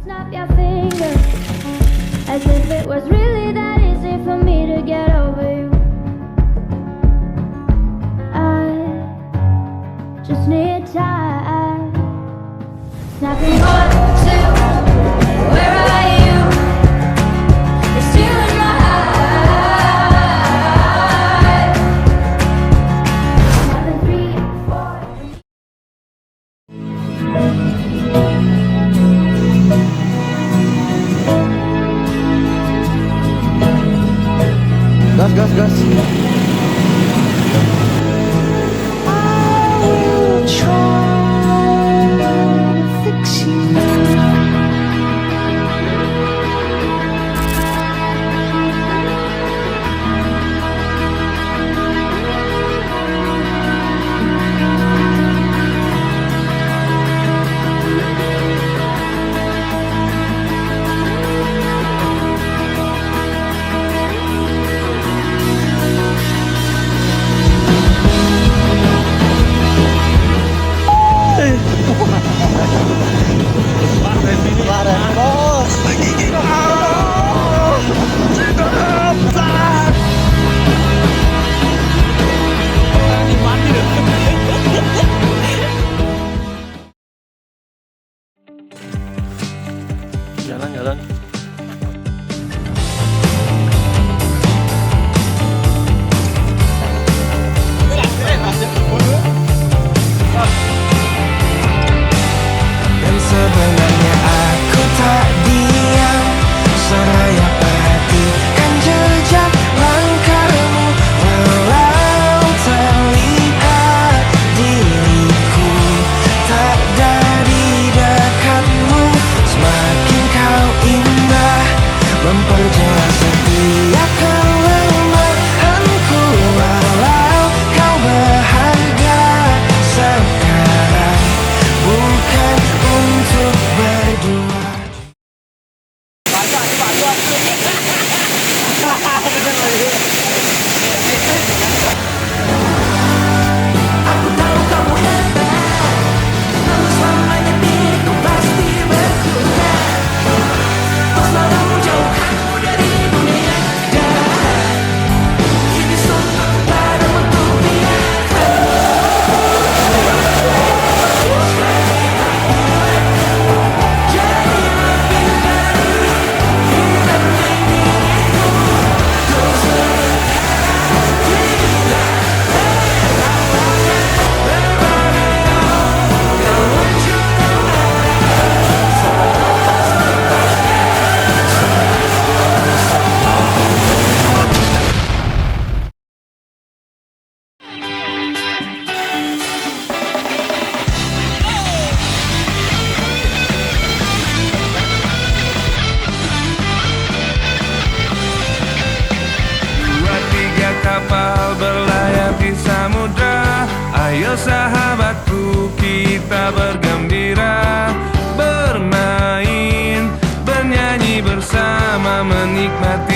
Snap your fingers, as if it was really that easy for me to get over you. I just need time. Snapping 1, 2, where are you? You're still in my eyes. Snapping 3, 4. Gas, gas, gas. Jalan-jalan. Dan sebenarnya aku tak diam, seraya perhatikan jejak langkahmu. Walau terlihat diriku tak dari dekatmu, semakin kau indah memperjelas setiap kelemahanku. Walau kau berharga sekarang, bukan untuk berdua. Aku tahu kamu hebat, namun selamanya diriku pasti berguna. Kau selalu menjauhkanku dari dunia dan ini semua padamu untuk biarkan. Dua tiga kapal berlayar di samudra. Ayo sahabatku, kita bergembira, bermain, bernyanyi bersama, menikmati